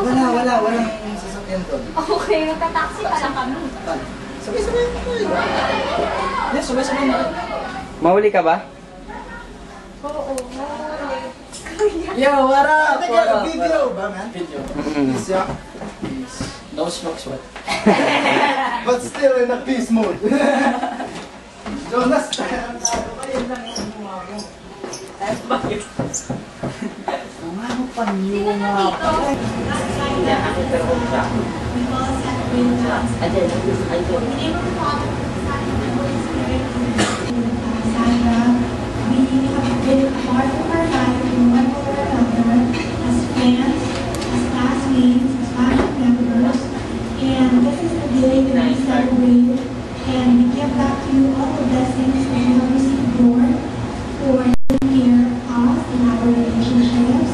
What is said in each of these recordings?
Walang sasakyan doon. Okay, magka-taxi pa lang kami. Sabay-sabay mo tayo. Yes, sabay-sabay mo. Mahuli ka ba? Oo. Yo, what up? Video ba, man? Video. Yes, yeah. No smoke sweat. But still in a peace mode. Jonas, ayun lang yung mga mo. Ayos ba yun? Ano pa niyo mga kapatid? We have been part of our life in one way or another, as friends, as classmates, as family members, and this is the day that we celebrate and we give back to you all the blessings that we have received, Lord, for taking care of us in our relationships,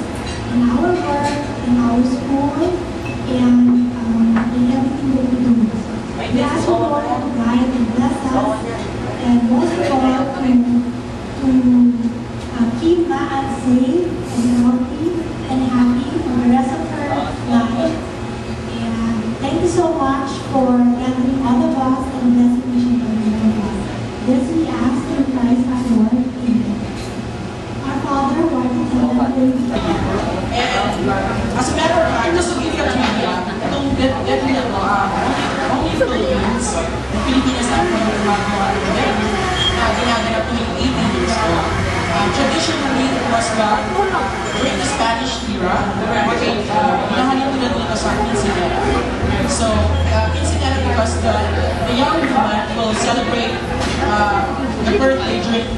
in our work, in our school, and in everything that we do. We ask you, Lord, to guide and bless us, and most of all, to keep Ma'an safe and healthy and happy for the rest of her life. And thank you so much for gathering all of us and blessing each and every one of us. This we ask in Christ our Lord. Amen. Our Father, who art in heaven, as a matter of fact, just to give you a trivia, itong deadly only Philippines, Pilipinas na po yung gumagawa na ginaganap tuwing 18 years old. Traditionally, it was during the Spanish era, hinahalin nila dito sa quinceañera. So, quinceañera because the young woman will celebrate the birthday during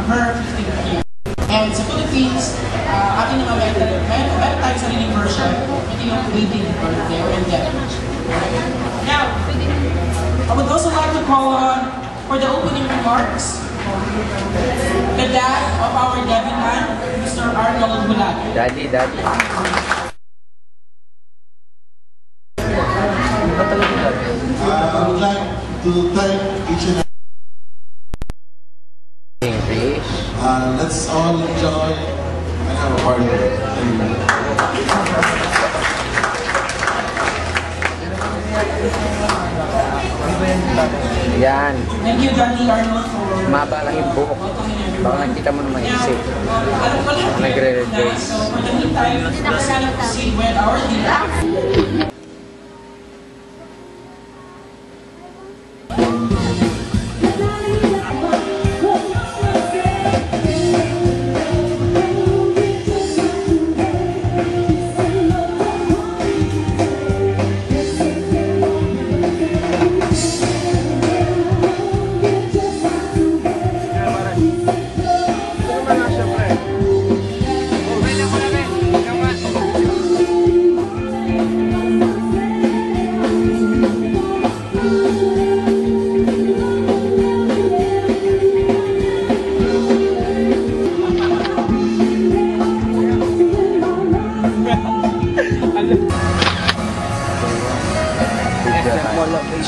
her 15th year. And sa Philippines, ating mga meron tayo sariling version, hindi yung wedding birthday or engagement. Now, I would also like to call on for the opening remarks the dad of our debutant, Mr. Arnold Bulag. Daddy. I would like to thank each and English. let's all enjoy and have a party. Yan. Thank you, Daddy Arnold, for... Maba lang yung buhok. Baka nakita mo naman isip. Nagre-rejoice. So, for the meantime, let's proceed with our dinner.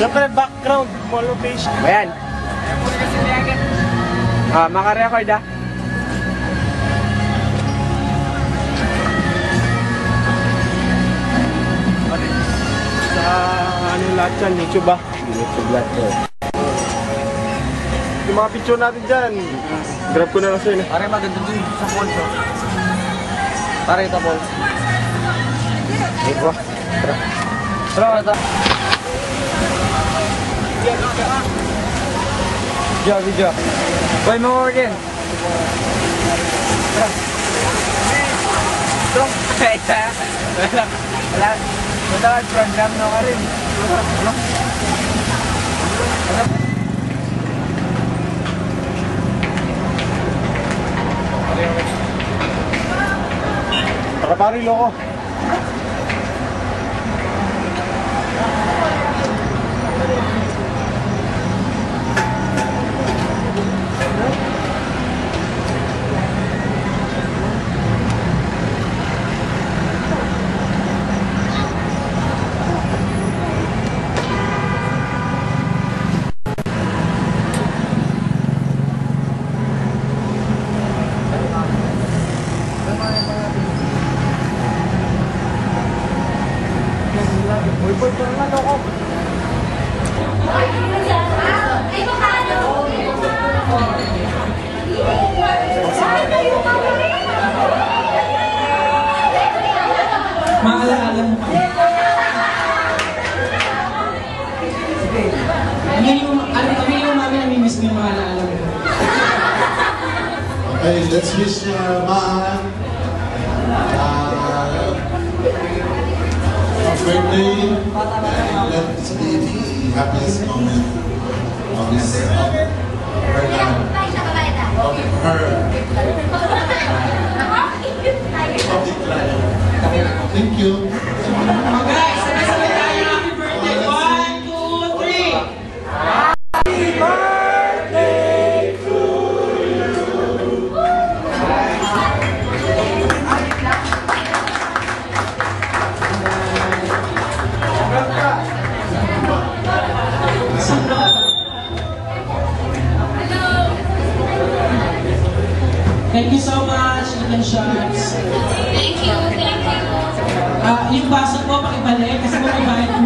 Siyempre, background, mall location. Ayan. Makarecord ah. Sa ano lahat yan, YouTube ba? YouTube lahat ko. Yung mga picture natin dyan, grab ko na lang sa'yo. Pare, maganda dun sa falls, oh. Pare, ito falls. Ito. Tara. Video. Boy, mo organ. Wala program na ka rin. Para pari loko. Okay, let's wish Mahan a birthday, and let's be the happiest moment of her life. Of her public life. Thank you. Okay, sabay-sabay tayo. Happy birthday. 1, 2, 3. Thank you so much, Ethan Shots. Thank you, thank you. Yung baso po, pakibalik kasi kung may bayad